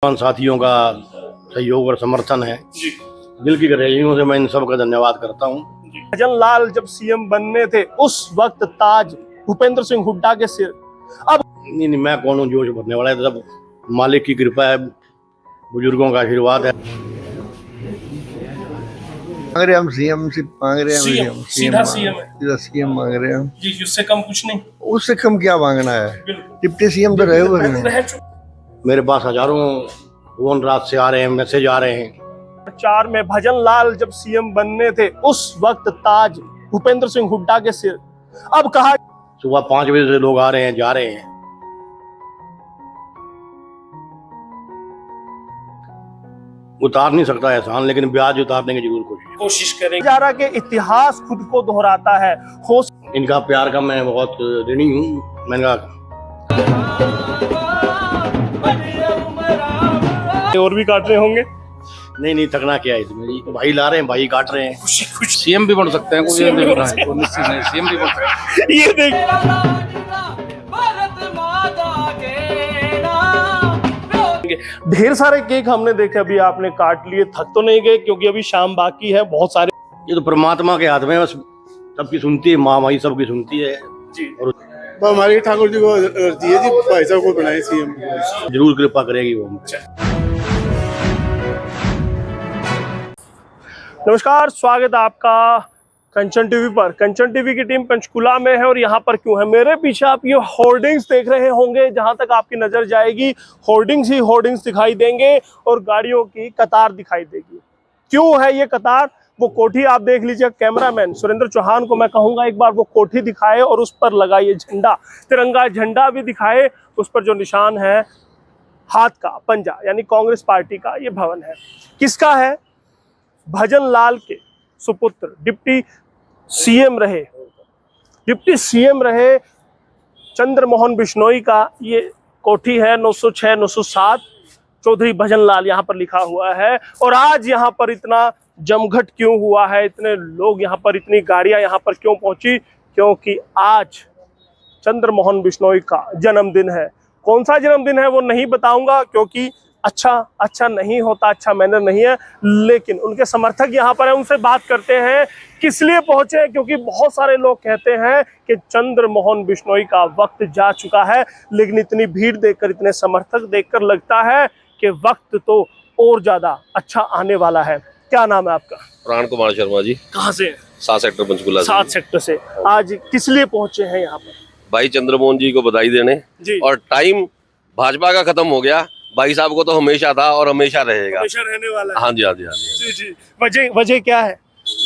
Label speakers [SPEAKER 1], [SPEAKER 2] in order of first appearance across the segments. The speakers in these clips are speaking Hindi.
[SPEAKER 1] साथियों का सहयोग और समर्थन है जी। दिल की गहराइयों से मैं इन सबका धन्यवाद करता हूँ।
[SPEAKER 2] भजन लाल जब सीएम बनने थे उस वक्त ताज भूपेंद्र सिंह हुड्डा के सिर। अब
[SPEAKER 1] नहीं, मैं कौन हूँ जोश भरने वाला है, तो सब मालिक की कृपा है, बुजुर्गों का आशीर्वाद है।
[SPEAKER 3] मांग रहे हम सीएम से, मांग रहे हैं
[SPEAKER 2] सीधा
[SPEAKER 3] सीएम मांग रहे हैं
[SPEAKER 2] जी। उससे कम कुछ नहीं,
[SPEAKER 3] उससे कम क्या मांगना है। डिप्टी सीएम तो रहे हुए हैं।
[SPEAKER 1] मेरे पास हजारों फोन रात से आ रहे हैं, मैसेज आ रहे हैं।
[SPEAKER 2] 4 में भजन लाल जब सीएम बनने थे उस वक्त ताज भूपेंद्र सिंह हुड्डा के सिर। अब कहा
[SPEAKER 1] सुबह 5 बजे से लोग आ रहे हैं, जा रहे हैं। उतार नहीं सकता एहसान, लेकिन ब्याज उतारने की जरूर
[SPEAKER 2] कोशिश करेंगे। जा रहा कि इतिहास खुद को दोहराता है।
[SPEAKER 1] इनका प्यार का मैं बहुत ऋणी हूँ। मैंने कहा
[SPEAKER 2] और भी काट रहे होंगे।
[SPEAKER 1] नहीं, थकना क्या है इसमें, भाई ला रहे हैं, भाई काट रहे हैं।
[SPEAKER 2] खुशी
[SPEAKER 4] सीएम भी बन सकते हैं, कोई सीएम भी बन सकते हैं।
[SPEAKER 2] ये देख ढेर सारे केक हमने देखे, अभी आपने काट लिए, थक तो नहीं गए? क्योंकि अभी शाम बाकी है, बहुत सारे।
[SPEAKER 1] ये तो परमात्मा के हाथ में, बस सबकी सुनती है, माँ भाई सबकी सुनती है
[SPEAKER 2] जी।
[SPEAKER 1] और
[SPEAKER 5] हमारी ठाकुर जी को अर्जी है जी, भाई साहब को बनाए सीएम।
[SPEAKER 1] जरूर कृपा करेगी वो।
[SPEAKER 2] नमस्कार, स्वागत है आपका कंचन टीवी पर। कंचन टीवी की टीम पंचकुला में है और यहाँ पर क्यों है? मेरे पीछे आप ये होर्डिंग्स देख रहे होंगे, जहां तक आपकी नजर जाएगी होर्डिंग्स ही होर्डिंग्स दिखाई देंगे और गाड़ियों की कतार दिखाई देगी। क्यों है ये कतार? वो कोठी आप देख लीजिए। कैमरामैन सुरेंद्र चौहान को मैं कहूंगा एक बार वो कोठी दिखाए और उस पर लगा ये झंडा, तिरंगा झंडा भी दिखाए। उस पर जो निशान है हाथ का पंजा, यानी कांग्रेस पार्टी का ये भवन है। किसका है? भजन लाल के सुपुत्र, डिप्टी सीएम रहे चंद्रमोहन बिश्नोई का ये कोठी है। 906 907 चौधरी भजन लाल यहाँ पर लिखा हुआ है। और आज यहाँ पर इतना जमघट क्यों हुआ है, इतने लोग यहाँ पर, इतनी गाड़ियां यहाँ पर क्यों पहुंची? क्योंकि आज चंद्रमोहन बिश्नोई का जन्मदिन है। कौन सा जन्मदिन है वो नहीं बताऊंगा, क्योंकि अच्छा नहीं होता, अच्छा मैनर नहीं है। लेकिन उनके समर्थक यहाँ पर हैं, उनसे बात करते हैं किस लिए पहुंचे। क्योंकि बहुत सारे लोग कहते हैं कि चंद्रमोहन बिश्नोई का वक्त जा चुका है, लेकिन इतनी भीड़ देखकर, इतने समर्थक देखकर लगता है कि वक्त तो और ज्यादा अच्छा आने वाला है। क्या नाम है आपका?
[SPEAKER 6] प्राण कुमार शर्मा जी।
[SPEAKER 2] कहाँ से?
[SPEAKER 6] 7 सेक्टर पंचकुला।
[SPEAKER 2] 7 सेक्टर से। आज किस लिए पहुंचे हैं यहाँ पर?
[SPEAKER 6] भाई चंद्रमोहन जी को बधाई देने जी। और टाइम भाजपा का खत्म हो गया, भाई साहब को तो हमेशा था और हमेशा रहेगा,
[SPEAKER 2] हमेशा रहने वाला है।
[SPEAKER 6] हाँ जी।
[SPEAKER 2] जी। वजह क्या है?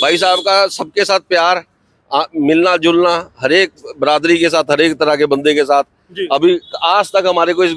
[SPEAKER 6] भाई साहब का सबके साथ प्यार, मिलना जुलना, हर एक बरादरी के साथ, हर एक तरह के बंदे के साथ। अभी आज तक हमारे को इस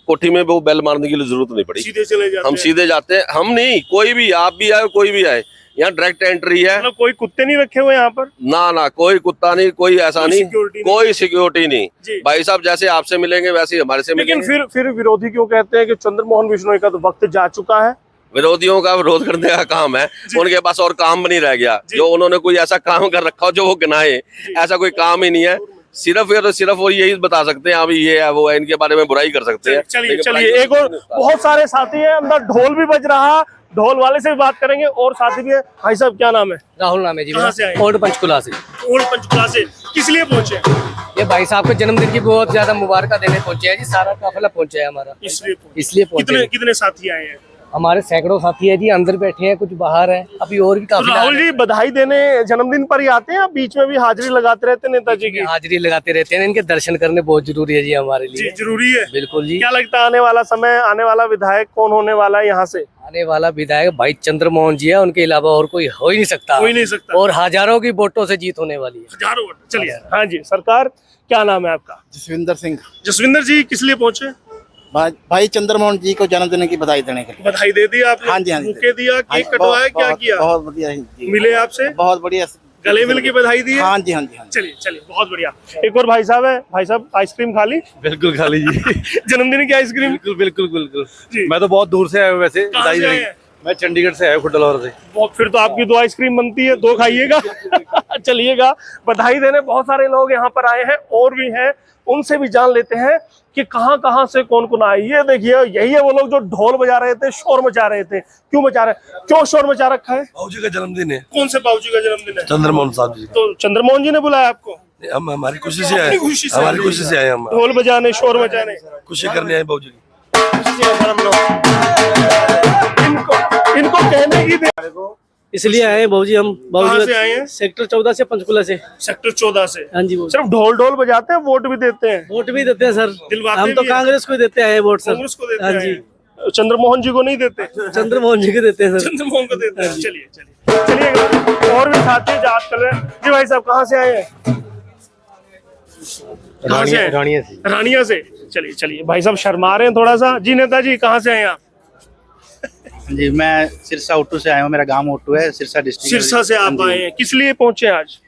[SPEAKER 6] कोठी में वो बेल मारने की जरूरत नहीं पड़ी।
[SPEAKER 2] सीधे चले जाते
[SPEAKER 6] हम सीधे जाते हैं। हम नहीं, कोई भी, आप भी आए, कोई भी आए, यहाँ डायरेक्ट एंट्री है।
[SPEAKER 2] मतलब कोई कुत्ते नहीं रखे हुए यहाँ पर?
[SPEAKER 6] ना, कोई कुत्ता नहीं, कोई ऐसा नहीं, कोई सिक्योरिटी नहीं। भाई साहब जैसे आपसे मिलेंगे वैसे ही हमारे से मिलेंगे।
[SPEAKER 2] लेकिन फिर विरोधी क्यों कहते हैं कि चंद्रमोहन बिश्नोई का तो वक्त जा चुका है?
[SPEAKER 6] विरोधियों का विरोध करने का काम है, उनके पास और काम नहीं रह गया। जो उन्होंने कोई ऐसा काम कर रखा हो जो वो गिनाए, ऐसा कोई काम ही नहीं है। सिर्फ और यही बता सकते हैं अभी ये है वो है, इनके बारे में बुराई कर सकते हैं।
[SPEAKER 2] चलिए एक और बहुत सारे साथी हैं, अंदर ढोल भी बज रहा, ढोल वाले से भी बात करेंगे। और साथी भी है। भाई साहब क्या नाम है?
[SPEAKER 4] राहुल नाम है जी।
[SPEAKER 2] कहाँ से आए?
[SPEAKER 4] ओल्ड पंचकुला से।
[SPEAKER 2] ओल्ड पंचकुला से। किस लिए पहुंचे?
[SPEAKER 4] ये भाई साहब के जन्मदिन की बहुत ज्यादा मुबारक देने पहुंचे हैं जी। सारा काफिला पहुंचा है हमारा, इसलिए पहुंचे।
[SPEAKER 2] कितने साथी आए हैं?
[SPEAKER 4] हमारे सैकड़ों साथी है जी, अंदर बैठे हैं, कुछ बाहर है, अभी और भी काफी।
[SPEAKER 2] राहुल जी बधाई देने जन्मदिन पर ही आते हैं, बीच में भी हाजिरी लगाते रहते हैं नेताजी की?
[SPEAKER 4] हाजिरी लगाते रहते हैं, इनके दर्शन करने बहुत जरूरी है जी हमारे लिए।
[SPEAKER 2] जरूरी है, बिल्कुल जी। क्या लगता है आने वाला समय, आने वाला विधायक कौन होने वाला है यहाँ से?
[SPEAKER 4] आने वाला विधायक भाई चंद्रमोहन जी है, उनके अलावा और कोई हो ही नहीं सकता। और हजारों की वोटों से जीत होने वाली है।
[SPEAKER 2] हजारों वोट। चलिए। हाँ जी सरकार, क्या नाम है आपका?
[SPEAKER 5] जसविंदर सिंह।
[SPEAKER 2] जसविंदर जी किस लिए पहुंचे?
[SPEAKER 5] भाई चंद्रमोहन जी को जन्मदिन की बधाई देने के लिए।
[SPEAKER 2] बधाई दे दी आपने?
[SPEAKER 5] हाँ जी।
[SPEAKER 2] बुके दिया, केक कटवाया, क्या किया?
[SPEAKER 5] बहुत बढ़िया
[SPEAKER 2] मिले आपसे?
[SPEAKER 5] बहुत बढ़िया,
[SPEAKER 2] गले मिल की बधाई दी?
[SPEAKER 5] हाँ जी।
[SPEAKER 2] चलिए बहुत बढ़िया। एक और भाई साहब है। भाई साहब आइसक्रीम खा ली?
[SPEAKER 7] बिल्कुल खा ली जी।
[SPEAKER 2] जन्मदिन की आइसक्रीम?
[SPEAKER 7] बिल्कुल। मैं तो बहुत दूर से आया हूँ वैसे बधाई देने। मैं चंडीगढ़ से आया हूँ, खुड्डलौर से।
[SPEAKER 2] बहुत, फिर तो आपकी 2 आइसक्रीम बनती है, 2 खाइएगा। चलिएगा, बधाई देने बहुत सारे लोग यहाँ पर आए हैं, और भी हैं, उनसे भी जान लेते हैं कि कहां कहां से कौन कौन आए। ये देखिए, यही है वो लोग जो ढोल बजा रहे थे, शोर मचा रहे थे। क्यों मचा रहे, क्यों शोर मचा रखा है?
[SPEAKER 7] बाबूजी का जन्मदिन है।
[SPEAKER 2] कौन से बाबूजी का जन्मदिन है?
[SPEAKER 7] चंद्रमोहन साहब जी।
[SPEAKER 2] तो चंद्रमोहन जी ने बुलाया आपको?
[SPEAKER 7] हम हमारी खुशी से आए, हमारी खुशी से आए हम,
[SPEAKER 2] ढोल बजाने, शोर मचाने,
[SPEAKER 7] खुशी करने आए बाबूजी की।
[SPEAKER 2] इनको कहने की
[SPEAKER 4] इसलिए आए बाबूजी हम।
[SPEAKER 2] कहाँ से आए हैं?
[SPEAKER 4] सेक्टर 14 से, पंचकुला से।
[SPEAKER 2] सेक्टर 14 से।
[SPEAKER 4] हाँ जी,
[SPEAKER 2] सिर्फ ढोल ढोल बजाते हैं, वोट भी देते हैं?
[SPEAKER 4] वोट भी देते हैं सर,
[SPEAKER 2] दिलवाते
[SPEAKER 4] हम तो
[SPEAKER 2] भी हैं?
[SPEAKER 4] कांग्रेस को देते हैं वोट सर।
[SPEAKER 2] कांग्रेस को देते
[SPEAKER 4] हाँ
[SPEAKER 2] हैं?
[SPEAKER 4] जी,
[SPEAKER 2] चंद्रमोहन जी को नहीं देते?
[SPEAKER 4] चंद्रमोहन जी को देते हैं सर।
[SPEAKER 2] चंद्रमोहन को देते हैं। चलिए और भी साथी जांच कर रहे हैं। जी भाई साहब, कहाँ से आए हैं? कहाँ से आए?
[SPEAKER 1] रानिया से।
[SPEAKER 2] रानिया से। चलिए भाई साहब शर्मा रहे हैं थोड़ा सा। जी नेताजी, कहाँ से आए आप?
[SPEAKER 8] जी, मैं सिरसा ओटू से आया हूँ। मेरा गांव ओटू है, सिरसा डिस्ट्रिक्ट।
[SPEAKER 2] सिरसा से आप आए हैं, किस लिए पहुंचे आज?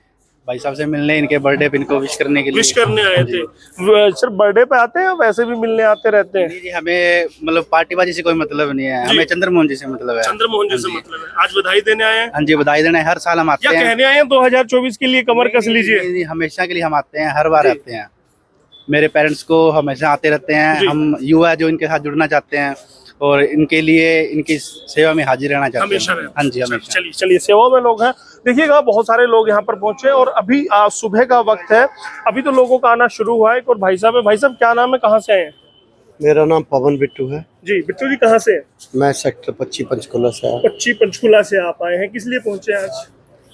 [SPEAKER 8] भाई साहब से मिलने, इनके बर्थडे पे इनको विश करने के लिए।
[SPEAKER 2] विश करने आए थे? सिर्फ बर्थडे पे आते हैं या वैसे भी मिलने आते रहते हैं?
[SPEAKER 8] जी, हमें मतलब पार्टीबाजी से कोई मतलब नहीं है, हमें चंद्रमोहन जी से मतलब है।
[SPEAKER 2] चंद्रमोहन जी से मतलब है। आज बधाई देने आए हैं?
[SPEAKER 8] हाँ जी, बधाई देने हर साल हम आते
[SPEAKER 2] या
[SPEAKER 8] हैं।
[SPEAKER 2] कहने आए हैं 2024 के लिए कमर कस लीजिए?
[SPEAKER 8] जी, हमेशा के लिए हम आते हैं, हर बार आते हैं। मेरे पेरेंट्स को हमेशा आते रहते हैं। हम युवा जो इनके साथ जुड़ना चाहते हैं और इनके लिए इनकी सेवा में हाजिर रहना चाहते
[SPEAKER 2] हमेशा
[SPEAKER 8] हैं। हाँ जी, हमेशा।
[SPEAKER 2] चलिए सेवा में लोग हैं। देखिएगा, बहुत सारे लोग यहाँ पर पहुंचे और अभी सुबह का वक्त है, अभी तो लोगों का आना शुरू हुआ है। एक और भाई साहब है। भाई साहब, क्या नाम है, कहाँ से आए हैं?
[SPEAKER 3] मेरा नाम पवन बिट्टू है।
[SPEAKER 2] जी बिट्टू जी, कहाँ से?
[SPEAKER 3] मैं सेक्टर 25 पंचकुला से आया।
[SPEAKER 2] 25 पंचकुला से आप आए हैं, किस लिए पहुंचे आज?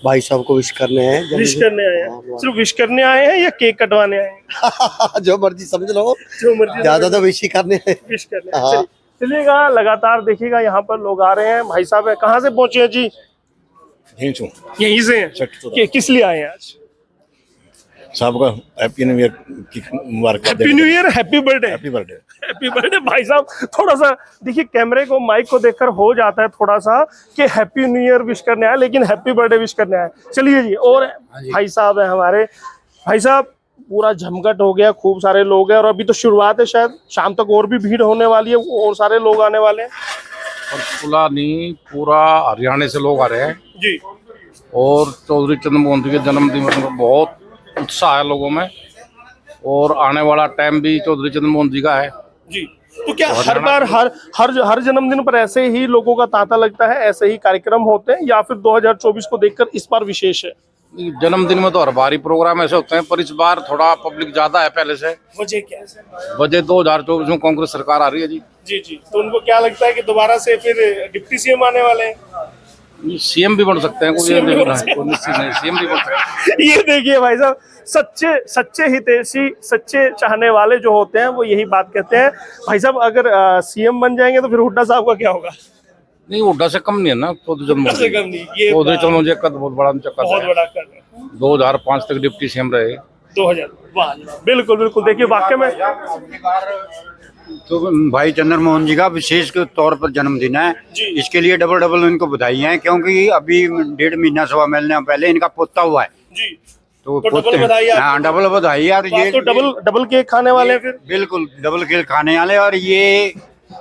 [SPEAKER 3] भाई साहब को विश करने हैं।
[SPEAKER 2] विश करने आए हैं? सिर्फ विश करने आए हैं या केक कटवाने आए हैं?
[SPEAKER 3] जो मर्जी समझ लो,
[SPEAKER 2] जो मर्जी।
[SPEAKER 3] ज्यादा तो विश ही करने हैं।
[SPEAKER 2] विश करने। चलिएगा, लगातार देखिएगा, यहाँ पर लोग आ रहे हैं। भाई साहब है, कहाँ से पहुंचे हैं जी? यहीं से हैं? किस लिए आए हैं आज?
[SPEAKER 1] सबका हैप्पी न्यू ईयर की मुबारकबाद।
[SPEAKER 2] Happy new year, happy birthday.
[SPEAKER 1] Happy birthday.
[SPEAKER 2] Happy birthday. भाई साहब थोड़ा सा देखिए, कैमरे को, माइक को देखकर हो जाता है थोड़ा सा कि हैप्पी न्यू ईयर विश करने आए, लेकिन हैप्पी बर्थडे विश करने आए। चलिए जी, और भाई साहब है हमारे। भाई साहब, पूरा जमघट हो गया, खूब सारे लोग हैं और अभी तो शुरुआत है, शायद शाम तक और भी भीड़ होने वाली है, और सारे लोग आने वाले हैं।
[SPEAKER 9] पंचकुला नहीं, पूरा हरियाणा से लोग आ रहे हैं
[SPEAKER 2] जी।
[SPEAKER 9] और चौधरी चंद्रमोहन जी के जन्मदिन में बहुत उत्साह है लोगों में, और आने वाला टाइम भी चौधरी चंद्रमोहन जी का है
[SPEAKER 2] जी। तो क्या हर बार हर जन्मदिन पर ऐसे ही लोगों का तांता लगता है, ऐसे ही कार्यक्रम होते हैं, या फिर 2024 को देखकर इस बार विशेष है?
[SPEAKER 9] जन्मदिन में तो हर बार ही प्रोग्राम ऐसे होते हैं, पर इस बार थोड़ा पब्लिक ज्यादा है पहले से।
[SPEAKER 2] वजह क्या है?
[SPEAKER 9] वजह 2024 में कांग्रेस सरकार आ रही है जी।
[SPEAKER 2] जी। तो उनको क्या लगता है कि दोबारा से फिर डिप्टी सीएम आने वाले हैं?
[SPEAKER 9] सीएम भी बन सकते हैं, कोई निश्चित नहीं, सीएम भी बन सकते हैं।
[SPEAKER 2] ये देखिए भाई साहब, सच्चे हितैषी, सच्चे चाहने वाले जो होते हैं वो यही बात कहते हैं। भाई साहब, अगर सीएम बन जाएंगे तो फिर हुड्डा साहब का क्या होगा?
[SPEAKER 9] नहीं, हुड्डा से कम नहीं है ना चौधरी चंद्रमोहन जी। चौधरी चंद्रमोहन जी का बहुत बड़ा
[SPEAKER 2] बहुत बड़ा कर रहे हैं।
[SPEAKER 9] 2005 तक डिप्टी सीएम रहे।
[SPEAKER 2] 2000, वाह, बिल्कुल। देखिए, वाकई में
[SPEAKER 10] तो भाई चंद्रमोहन जी का विशेष के तौर पर जन्मदिन है, इसके लिए डबल इनको बधाई है, क्योंकि अभी 1.5 महीना सवा महीने पहले इनका पोता हुआ है
[SPEAKER 2] जी।
[SPEAKER 10] तो
[SPEAKER 2] डबल बधाई।
[SPEAKER 10] हाँ, डबल बधाई है। और ये
[SPEAKER 2] तो डबल केक खाने वाले हैं फिर? बिल्कुल,
[SPEAKER 10] डबल केक खाने वाले। और ये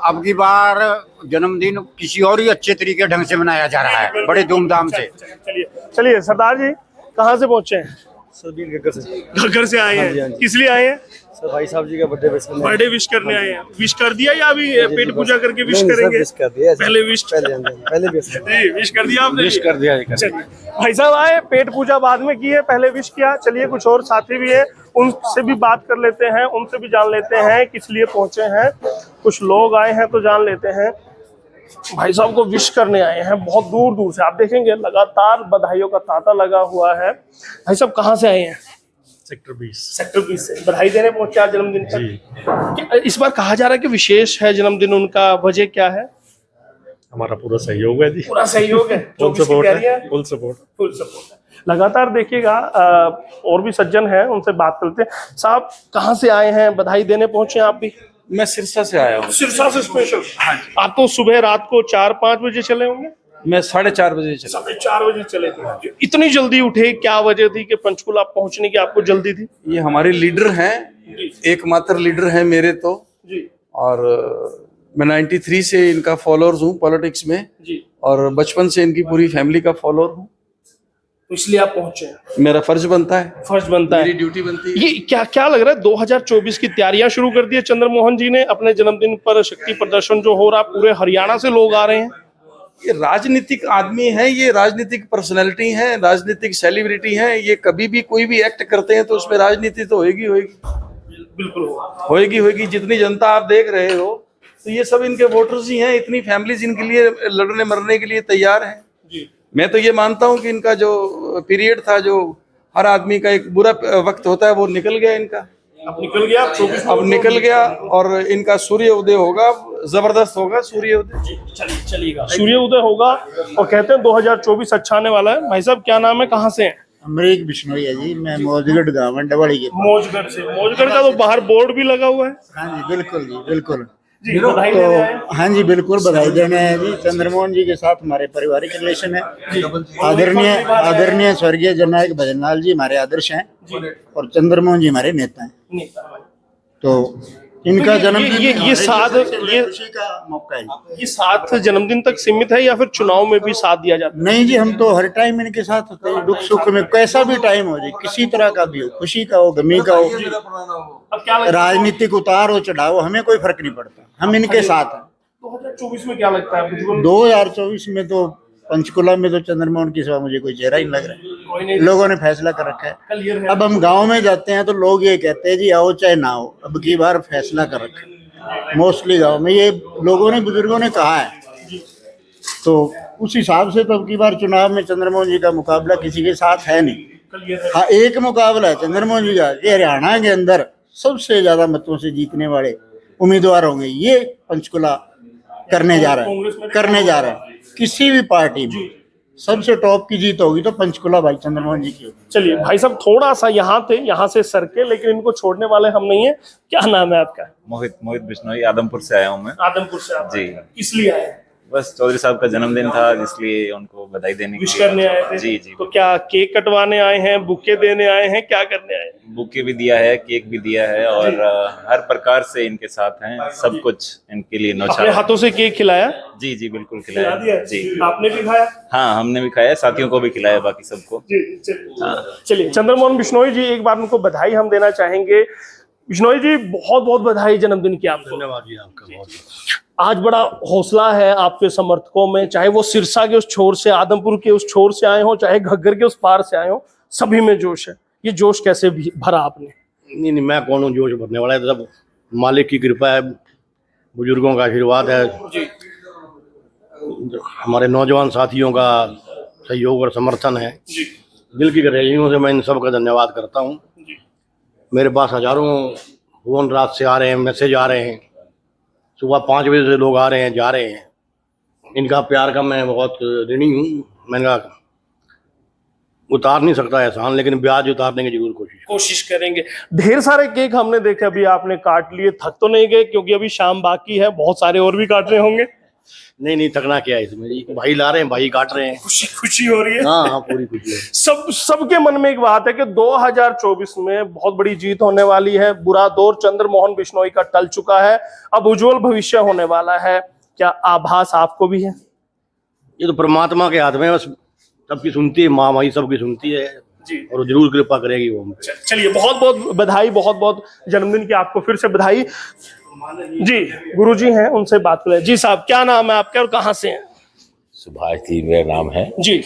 [SPEAKER 10] अब की बार जन्मदिन किसी और ही अच्छे तरीके ढंग से मनाया जा रहा है, बड़े धूमधाम से।
[SPEAKER 2] चलिए सरदार जी, कहाँ से पहुँचे हैं? घग्गर से आए हैं। किस लिए आए हैं?
[SPEAKER 3] सर भाई साहब जी का
[SPEAKER 2] बर्थडे विश करने आए हैं। विश कर दिया या अभी पेट पूजा करके विश करेंगे? पहले विश कर दिया आपने?
[SPEAKER 9] विश कर दिया।
[SPEAKER 2] भाई साहब आए, पेट पूजा बाद में की है, पहले विश किया। चलिए, कुछ और साथी भी है, उनसे भी बात कर लेते हैं, उनसे भी जान लेते हैं किस लिए पहुंचे हैं। कुछ लोग आए हैं तो जान लेते हैं। भाई साहब को विश करने आए हैं बहुत दूर दूर से, आप देखेंगे लगातार बधाइयों का तांता लगा हुआ है। भाई साहब कहाँ से आए हैं?
[SPEAKER 7] सेक्टर 20
[SPEAKER 2] से बधाई देने पहुंचे आज जन्मदिन पर। इस बार कहा जा रहा है कि विशेष है जन्मदिन उनका, वजह क्या है?
[SPEAKER 7] हमारा पूरा सहयोग है जी।
[SPEAKER 2] पूरा सहयोग है,
[SPEAKER 7] फुल सपोर्ट।
[SPEAKER 2] लगातार देखिएगा, और भी सज्जन हैं, उनसे बात करते हैं। साहब कहाँ से आए हैं, बधाई देने पहुंचे आप भी?
[SPEAKER 11] मैं सिरसा से आया हूँ।
[SPEAKER 2] सिरसा से स्पेशल? आप तो सुबह रात को 4-5 बजे चले होंगे?
[SPEAKER 11] मैं 4:30 बजे चला।
[SPEAKER 2] 4:30 बजे चले थे? इतनी जल्दी उठे, क्या वजह थी कि पंचकुला पहुंचने की आपको जल्दी थी?
[SPEAKER 11] ये हमारे लीडर हैं, एकमात्र लीडर हैं मेरे तो
[SPEAKER 2] जी।
[SPEAKER 11] और मैं 93 से इनका फॉलोअर्स हूँ पॉलिटिक्स में जी। और बचपन से इनकी पूरी फैमिली का फॉलोअर हूँ।
[SPEAKER 2] तो इसलिए आप पहुंचे हैं।
[SPEAKER 11] मेरा फर्ज बनता है,
[SPEAKER 2] फर्ज बनता
[SPEAKER 11] मेरी
[SPEAKER 2] है।
[SPEAKER 11] ड्यूटी बनती है।
[SPEAKER 2] ये क्या लग रहा है 2024 की तैयारियां शुरू कर दी है चंद्रमोहन जी ने अपने जन्मदिन पर? शक्ति प्रदर्शन जो हो रहा है, पूरे हरियाणा से लोग आ रहे हैं।
[SPEAKER 11] ये राजनीतिक आदमी है, ये राजनीतिक पर्सनैलिटी है, राजनीतिक सेलिब्रिटी है। ये कभी भी कोई भी एक्ट करते हैं तो उसमें राजनीति तो होगी।
[SPEAKER 2] बिल्कुल
[SPEAKER 11] होगी। जितनी जनता आप देख रहे हो तो ये सब इनके वोटर्स ही हैं। इतनी फैमिलीज इनके लिए लड़ने मरने के लिए तैयार हैं। मैं तो ये मानता हूं कि इनका जो पीरियड था, जो हर आदमी का एक बुरा वक्त होता है, वो निकल गया इनका।
[SPEAKER 2] अब निकल गया
[SPEAKER 11] और इनका सूर्य उदय होगा, जबरदस्त होगा सूर्य उदय।
[SPEAKER 2] चलिएगा, सूर्य उदय होगा। और कहते हैं 2024 अच्छा आने वाला है। भाई साहब क्या नाम है, कहाँ से हैं?
[SPEAKER 3] अमरीक बिश्नोई है जी, मैं मौजगढ़ गाँव डबड़ी के।
[SPEAKER 2] मौजगढ़ से। मौजगढ़ का तो बाहर बोर्ड भी लगा हुआ है।
[SPEAKER 3] हाँ जी बिल्कुल जी, बिल्कुल।
[SPEAKER 2] बधाई देने आए हैं।
[SPEAKER 3] हाँ जी बिल्कुल, बधाई देने हैं जी। चंद्रमोहन जी के साथ हमारे पारिवारिक रिलेशन है। आदरणीय स्वर्गीय जननायक भजनलाल जी हमारे आदर्श हैं और चंद्रमोहन जी हमारे नेता हैं। तो इनका जन्मदिन
[SPEAKER 2] ये
[SPEAKER 3] खुशी का मौका है।
[SPEAKER 2] ये 7 जन्मदिन तक सीमित है या फिर चुनाव में भी साथ दिया जाता है?
[SPEAKER 3] नहीं जी, हम तो हर टाइम इनके साथ होते हैं, दुख सुख में, कैसा भी टाइम हो जाए, किसी तरह का भी हो, खुशी का हो, गमी का हो,
[SPEAKER 2] अब क्या
[SPEAKER 3] राजनीतिक उतार हो चढ़ाव, हमें कोई फर्क नहीं पड़ता, हम इनके साथ हैं।
[SPEAKER 2] 2024 में क्या लगता है?
[SPEAKER 3] 2024 में तो पंचकुला में तो चंद्रमोहन की सिवा मुझे कोई चेहरा ही नहीं लग रहा है। लोगों ने फैसला कर रखा है। अब हम गांव में जाते हैं तो लोग ये कहते हैं जी आओ चाहे ना हो, अब की बार फैसला कर रखा है। मोस्टली गांव में ये लोगों ने, बुजुर्गों ने कहा है। तो उस हिसाब से तो अब की बार चुनाव में चंद्रमोहन जी का मुकाबला किसी के साथ है नहीं। हाँ, एक मुकाबला है चंद्रमोहन जी का कि हरियाणा के अंदर सबसे ज्यादा मतों से जीतने वाले उम्मीदवार होंगे, ये पंचकुला करने जा रहे हैं। किसी भी पार्टी में सबसे टॉप की जीत होगी तो पंचकुला भाई चंद्रमोहन जी की होगी।
[SPEAKER 2] चलिए भाई साहब, थोड़ा सा यहाँ से सरके, लेकिन इनको छोड़ने वाले हम नहीं है। क्या नाम है आपका?
[SPEAKER 12] मोहित बिश्नोई, आदमपुर से आया हूँ मैं।
[SPEAKER 2] आदमपुर से आप
[SPEAKER 12] जी।
[SPEAKER 2] किस लिए आए हैं?
[SPEAKER 12] बस चौधरी साहब का जन्मदिन था, इसलिए उनको बधाई देने
[SPEAKER 2] विश करने आए थे।
[SPEAKER 12] जी।
[SPEAKER 2] तो क्या केक कटवाने आए हैं, बुके देने आए हैं, क्या करने आए हैं?
[SPEAKER 12] बुके भी दिया है, केक भी दिया है और हर प्रकार से इनके साथ हैं, सब कुछ इनके लिए
[SPEAKER 2] अपने हाथों से केक खिलाया?
[SPEAKER 12] जी बिल्कुल खिलाया। जी,
[SPEAKER 2] आपने भी खाया?
[SPEAKER 12] हाँ, हमने भी खाया, साथियों को भी खिलाया, बाकी सबको।
[SPEAKER 2] चलिए चंद्रमोहन बिश्नोई जी, एक बार उनको बधाई हम देना चाहेंगे। बिश्नोई जी, बहुत बहुत बधाई जन्मदिन की आपको।
[SPEAKER 1] धन्यवाद जी आपका बहुत।
[SPEAKER 2] आज बड़ा हौसला है आपके समर्थकों में, चाहे वो सिरसा के उस छोर से, आदमपुर के उस छोर से आए हो, चाहे घग्गर के उस पार से आए हो, सभी में जोश है। ये जोश कैसे भरा आपने?
[SPEAKER 1] नहीं, मैं कौन हूँ जोश भरने वाला है? तो सब मालिक की कृपा है, बुजुर्गों का आशीर्वाद है, हमारे नौजवान साथियों का सहयोग और समर्थन है। दिल की गहराइयों से मैं इन सब का धन्यवाद करता हूँ। मेरे पास हजारों फोन रात से आ रहे हैं, मैसेज आ रहे हैं, सुबह 5 बजे से लोग आ रहे हैं, जा रहे हैं। इनका प्यार का मैं बहुत ऋणी हूँ। मैंने कहा उतार नहीं सकता एहसान, लेकिन ब्याज उतारने की जरूर कोशिश
[SPEAKER 2] करेंगे। ढेर सारे केक हमने देखे, अभी आपने काट लिए, थक तो नहीं गए? क्योंकि अभी शाम बाकी है, बहुत सारे और भी काटने होंगे।
[SPEAKER 1] नहीं, थकना क्या है इसमें जी, भाई ला रहे हैं, भाई काट रहे हैं,
[SPEAKER 2] खुशी हो रही है।
[SPEAKER 1] हाँ, पूरी खुशी है।
[SPEAKER 2] सबके मन में एक बात है कि 2024 में बहुत बड़ी जीत होने वाली है। बुरा दौर चंद्रमोहन बिश्नोई का टल चुका है, अब उज्जवल भविष्य होने वाला है। क्या आभास आपको भी है?
[SPEAKER 1] ये तो परमात्मा के हाथ में, बस सबकी सुनती है, माँ भाई सबकी सुनती है जी, और जरूर कृपा करेगी वो।
[SPEAKER 2] चलिए, बहुत बहुत बधाई, बहुत बहुत जन्मदिन की आपको फिर से बधाई जी। गुरुजी हैं, उनसे बात करें। जी साहब, क्या नाम है आपका और कहाँ से हैं?
[SPEAKER 13] सुभाष जी मेरा नाम है
[SPEAKER 2] जी।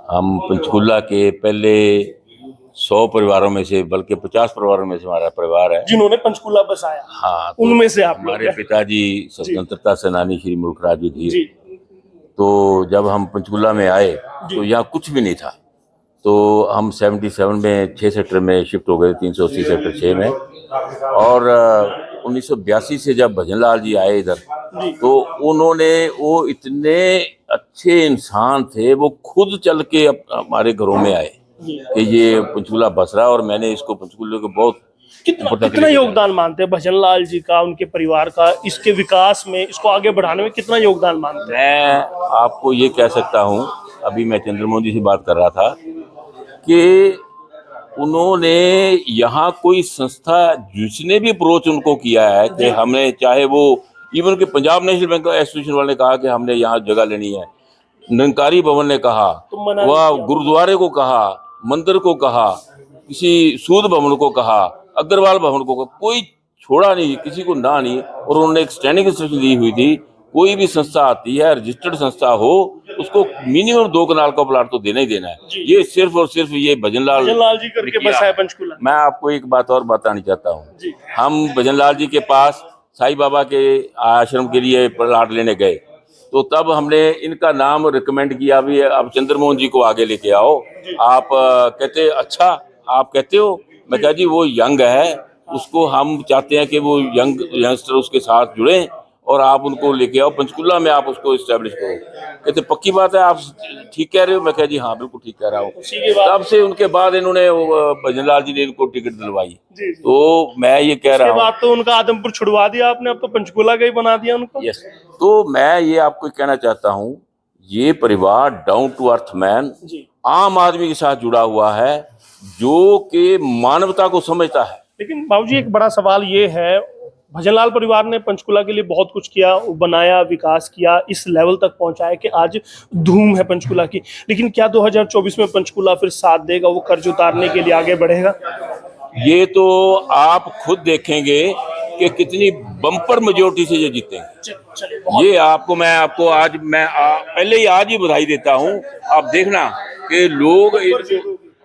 [SPEAKER 13] हम पंचकुला के पहले 100 परिवारों में से, बल्कि 50 परिवारों में से हमारा परिवार है
[SPEAKER 2] जिन्होंने पंचकुला बसाया।
[SPEAKER 13] हाँ, तो
[SPEAKER 2] उनमें से आप
[SPEAKER 13] हमारे पिताजी स्वतंत्रता सेनानी श्री मुल्कराज युधिर। तो जब हम पंचकुला में आए तो यहाँ कुछ भी नहीं था, तो हम 77 में 6 सेक्टर में शिफ्ट हो गए, 380 सेक्टर 6 में। और 1982 से जब भजनलाल जी आए इधर, तो उन्होंने, वो इतने अच्छे इंसान थे, वो खुद चल के हमारे घरों में आए कि ये पंचकुला बस रहा है। और मैंने इसको पंचकुला को बहुत
[SPEAKER 2] कितना योगदान मानते हैं भजनलाल जी का, उनके परिवार का, इसके विकास में, इसको आगे बढ़ाने में कितना योगदान मानते हैं?
[SPEAKER 13] मैं आपको ये कह सकता हूँ, अभी मैं चंद्रमोहन जी से बात कर रहा था कि उन्होंने यहाँ कोई संस्था जिसने भी अप्रोच उनको किया है कि हमने, चाहे वो इवन के पंजाब नेशनल बैंक एसोसिएशन वाले ने कहा कि हमने यहाँ जगह लेनी है, निरंकारी भवन ने कहा, वह गुरुद्वारे को कहा, मंदिर को कहा, किसी सूद भवन को कहा, अग्रवाल भवन को कहा, कोई छोड़ा नहीं, किसी को ना नहीं। और उन्होंने एक स्टैंडिंग इंस्ट्रक्शन दी हुई थी, कोई भी संस्था आती है, रजिस्टर्ड संस्था हो, उसको मिनिमम 2 कनाल का प्लाट तो देना ही देना है। ये सिर्फ और सिर्फ ये भजनलाल
[SPEAKER 2] जी करके बसा है पंचकूला।
[SPEAKER 13] मैं आपको एक बात और बताना चाहता हूँ, हम भजनलाल जी के पास साईं बाबा के आश्रम के लिए प्लाट लेने गए, तो तब हमने इनका नाम रिकमेंड किया, भी आप चंद्रमोहन जी को आगे लेके आओ। आप कहते अच्छा आप कहते हो, मैं कहा जी वो यंग है, उसको हम चाहते हैं कि वो यंगस्टर उसके साथ जुड़े और आप उनको लेके आओ पंचकुला में, आप उसको इस्टेब्लिश करो। कहते पक्की बात है, आप ठीक कह रहे हो? मैं कहा जी हाँ बिल्कुल ठीक कह रहा हूँ। तब से उनके बाद इन्होंने भजनलाल जी ने इनको टिकट दिलवाई। तो मैं ये कह रहा हूँ,
[SPEAKER 2] तो उनका आदमपुर छुड़वा दिया आपने, अब तो पंचकुला का ही बना दिया उनको।
[SPEAKER 13] यस, तो मैं ये आपको कहना चाहता हूँ, ये परिवार डाउन टू अर्थ मैन, आम आदमी के साथ जुड़ा हुआ है, जो कि मानवता को समझता है।
[SPEAKER 2] लेकिन बाबूजी एक बड़ा सवाल ये है, भजनलाल परिवार ने पंचकुला के लिए बहुत कुछ किया, बनाया, विकास किया, इस लेवल तक पहुंचाया कि आज धूम है पंचकुला की। लेकिन क्या 2024 में पंचकुला फिर साथ देगा, वो कर्ज उतारने के लिए आगे बढ़ेगा?
[SPEAKER 13] ये तो आप खुद देखेंगे कि कितनी बम्पर मेजोरिटी से ये जीतेंगे। ये आपको पहले ही आज ही बधाई देता हूँ, आप देखना कि लोग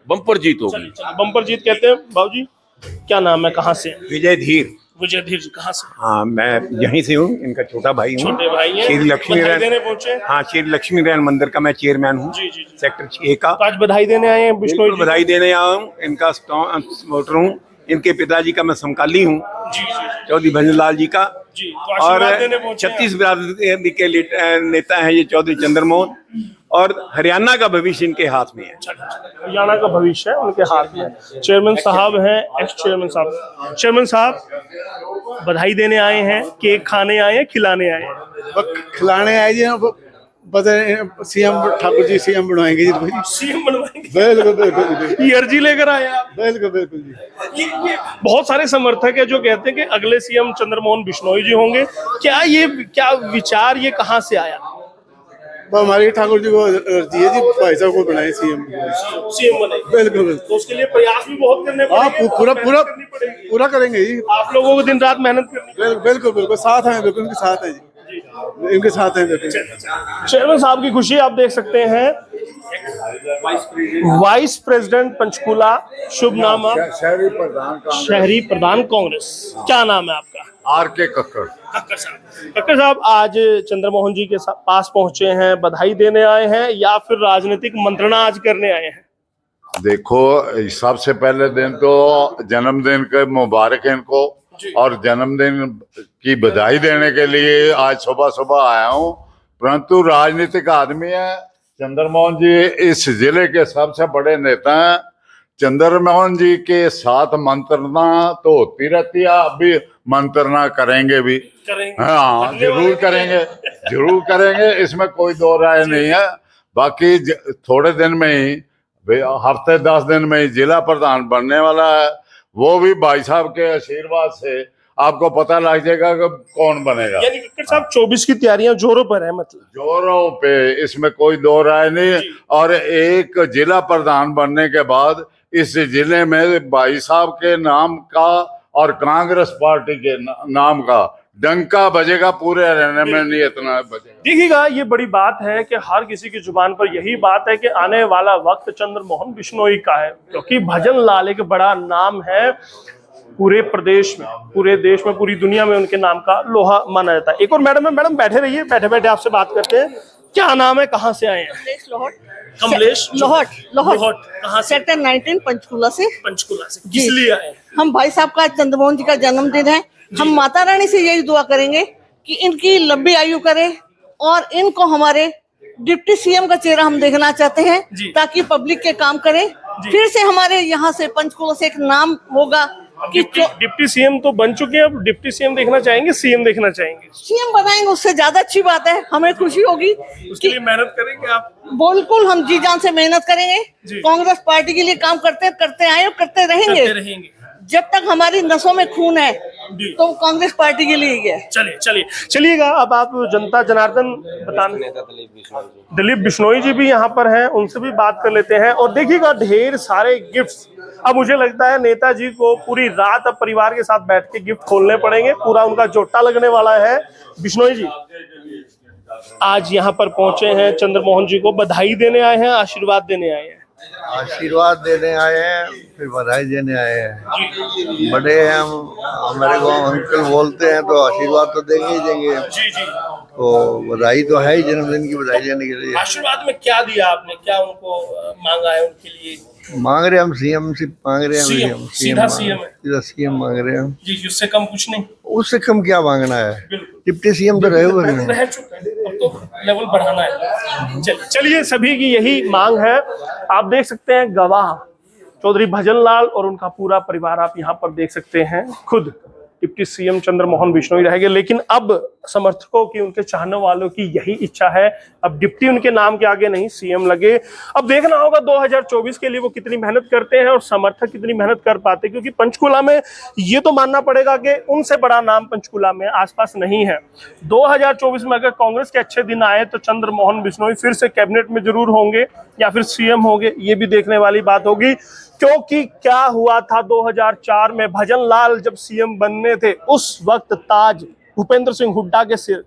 [SPEAKER 13] बम्पर जीत होगी।
[SPEAKER 2] बम्पर जीत कहते हैं बाबूजी, क्या नाम है, कहाँ से?
[SPEAKER 14] विजय धीर।
[SPEAKER 2] विजय धीर जी कहाँ से?
[SPEAKER 14] हाँ, मैं यहीं से हूँ, इनका छोटा भाई हूँ।
[SPEAKER 2] छोटे भाई हैं,
[SPEAKER 14] श्री लक्ष्मी
[SPEAKER 2] नारायण।
[SPEAKER 14] हाँ, श्री लक्ष्मी नारायण मंदिर का मैं चेयरमैन हूँ, सेक्टर 6 का।
[SPEAKER 2] तो आज बधाई देने आए हैं बिश्नोई जी?
[SPEAKER 14] बधाई देने आया हूँ, इनका वोटर हूँ, इनके पिताजी का मैं समकाली हूँ, चौधरी भजनलाल जी का। और 36 बिरादरी के नेता हैं ये चौधरी चंद्रमोहन, और हरियाणा का भविष्य इनके हाथ में है।
[SPEAKER 2] हरियाणा का भविष्य है उनके हाथ में। चेयरमैन साहब हैं, एक्स चेयरमैन साहब। चेयरमैन साहब बधाई देने आए हैं, केक खाने आए हैं, खिलाने आए हैं?
[SPEAKER 5] खिलाने आए जी, सीएम ठाकुर जी सीएम बनवाएंगे जी।
[SPEAKER 2] सीएम बनवाएंगे?
[SPEAKER 5] बिल्कुल बिल्कुल।
[SPEAKER 2] ये अर्जी लेकर आए आप?
[SPEAKER 5] बिल्कुल बिल्कुल जी।
[SPEAKER 2] ये बहुत सारे समर्थक है जो कहते हैं कि अगले सीएम चंद्रमोहन बिश्नोई जी होंगे। क्या विचार, ये कहाँ से आया?
[SPEAKER 5] हमारे ठाकुर जी को अर्जी है जी, भाई साहब को बनाए सीएम
[SPEAKER 2] बने।
[SPEAKER 5] बिल्कुल बिल्कुल।
[SPEAKER 2] तो उसके लिए प्रयास भी बहुत करने पड़ेंगे।
[SPEAKER 5] पूरा करेंगे जी।
[SPEAKER 2] आप लोगों को दिन रात मेहनत करनी।
[SPEAKER 5] बिल्कुल बिल्कुल, साथ हैं, बिल्कुल उनके साथ है जी, इनके साथ हैं।
[SPEAKER 2] चेयरमैन साहब की खुशी आप देख सकते हैं। वाइस प्रेसिडेंट पंचकुला, शुभ नाम? शहरी प्रधान कांग्रेस। क्या नाम है आपका?
[SPEAKER 15] RK कक्कड़।
[SPEAKER 2] कक्कड़ साहब, आज चंद्रमोहन जी के पास पहुंचे हैं, बधाई देने आए हैं या फिर राजनीतिक मंत्रणा आज करने आए हैं?
[SPEAKER 15] देखो, सबसे पहले दिन तो जन्मदिन के मुबारक है इनको, और जन्मदिन की बधाई देने के लिए आज सुबह सुबह आया हूँ। परंतु राजनीतिक आदमी है चंद्रमोहन जी, इस जिले के सबसे बड़े नेता हैं। चंद्रमोहन जी के साथ मंत्रणा तो होती रहती है, अभी मंत्रणा करेंगे भी। हाँ, जरूर करेंगे, इसमें कोई दो राय नहीं है। बाकी थोड़े दिन में ही, हफ्ते 10 दिन में ही जिला प्रधान बनने वाला है, वो भी भाई साहब के आशीर्वाद से आपको पता लग जाएगा कि कौन बनेगा।
[SPEAKER 2] यानी कक्कड़ साहब 24 की तैयारियां जोरों पर है? मतलब
[SPEAKER 15] जोरों पे, इसमें कोई दो राय नहीं। और एक जिला प्रधान बनने के बाद इस जिले में भाई साहब के नाम का और कांग्रेस पार्टी के नाम का डंका बजेगा, पूरे हरियाणा में नहीं इतना बजेगा।
[SPEAKER 2] देखिएगा, ये बड़ी बात है कि हर किसी की जुबान पर यही बात है कि आने वाला वक्त चंद्रमोहन बिश्नोई का है, क्योंकि भजनलाल एक बड़ा नाम है पूरे प्रदेश में, पूरे देश में, पूरी दुनिया में उनके नाम का लोहा माना जाता है। एक और मैडम है, मैडम बैठे रहिए, बैठे बैठे आपसे बात करते हैं। क्या नाम है, कहाँ से आए हैं? कमलेश लोहट। कहाँ से?
[SPEAKER 16] सेक्टर 19 पंचकुला से।
[SPEAKER 2] पंचकुला से किस लिए आए?
[SPEAKER 16] हम भाई साहब का चंद्रमोहन जी का जन्मदिन है, हम माता रानी से यही दुआ करेंगे कि इनकी लंबी आयु करे, और इनको हमारे डिप्टी सीएम का चेहरा हम देखना चाहते हैं, ताकि पब्लिक के काम करे। फिर से हमारे यहाँ से पंचकुला से एक नाम होगा कि
[SPEAKER 2] डिप्टी सीएम तो बन चुके हैं, अब डिप्टी सीएम देखना चाहेंगे, सीएम देखना चाहेंगे?
[SPEAKER 16] सीएम बनाएंगे, उससे ज्यादा अच्छी बात है, हमें खुशी होगी।
[SPEAKER 2] उसके लिए मेहनत करेंगे आप?
[SPEAKER 16] बिल्कुल, हम जी जान से मेहनत करेंगे। कांग्रेस पार्टी के लिए काम करते आए और करते रहेंगे। जब तक हमारी नसों में खून है तो कांग्रेस पार्टी के लिए ही है।
[SPEAKER 2] चलिएगा। अब आप जनता जनार्दन बताने, दिलीप बिश्नोई जी भी यहाँ पर हैं, उनसे भी बात कर लेते हैं। और देखिएगा ढेर सारे गिफ्ट्स। अब मुझे लगता है नेताजी को पूरी रात अब परिवार के साथ बैठ के गिफ्ट खोलने पड़ेंगे, पूरा उनका जोटा लगने वाला है। बिश्नोई जी आज यहाँ पर पहुंचे हैं, चंद्रमोहन जी को बधाई देने आए हैं, आशीर्वाद देने आए हैं?
[SPEAKER 17] आशीर्वाद देने आए हैं, फिर बधाई देने आए हैं। बड़े हैं हम, हमारे को अंकल बोलते हैं तो आशीर्वाद तो देंगे ही देंगे। तो बधाई तो है ही, जन्मदिन की बधाई देने के लिए।
[SPEAKER 2] आशीर्वाद में क्या दिया आपने, क्या उनको मांगा है उनके लिए?
[SPEAKER 17] मांग रहे हम सीएम से, मांग रहे हैं
[SPEAKER 2] सीधा सीएम
[SPEAKER 17] मांग रहे हैं हम
[SPEAKER 2] जी। उससे कम कुछ नहीं,
[SPEAKER 17] उससे कम क्या मांगना है, डिप्टी सीएम तो रहे हुए हैं,
[SPEAKER 2] रह चुके हैं, अब तो लेवल बढ़ाना है। चलिए, सभी की यही मांग है। आप देख सकते हैं गवाह चौधरी भजनलाल और उनका पूरा परिवार, आप यहाँ पर देख सकते हैं। खुद डिप्टी सीएम चंद्रमोहन बिश्नोई रहेंगे, लेकिन अब समर्थकों की, उनके चाहने वालों की यही इच्छा है, अब डिप्टी उनके नाम के आगे नहीं सीएम लगे। अब देखना होगा 2024 के लिए वो कितनी मेहनत करते हैं और समर्थक कितनी मेहनत कर पाते, क्योंकि पंचकुला में ये तो मानना पड़ेगा कि उनसे बड़ा नाम पंचकुला में आसपास नहीं है। 2024 में अगर कांग्रेस के अच्छे दिन आए तो चंद्रमोहन बिश्नोई फिर से कैबिनेट में जरूर होंगे या फिर सीएम होंगे, ये भी देखने वाली बात होगी। क्योंकि क्या हुआ था 2004 में, भजनलाल जब सीएम बनने थे उस वक्त ताज भूपेंद्र सिंह हुड्डा के सिर।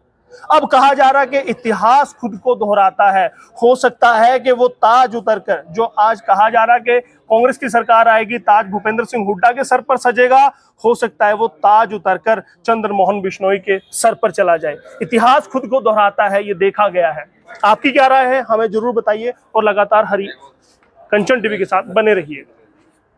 [SPEAKER 2] अब कहा जा रहा है कि इतिहास खुद को दोहराता है, हो सकता है कि वो ताज उतरकर, जो आज कहा जा रहा है कि कांग्रेस की सरकार आएगी, ताज भूपेंद्र सिंह हुड्डा के सर पर सजेगा, हो सकता है वो ताज उतरकर चंद्रमोहन बिश्नोई के सर पर चला जाए। इतिहास खुद को दोहराता है, ये देखा गया है। आपकी क्या राय है हमें जरूर बताइए और लगातार कंचन टीवी के साथ बने रहिए।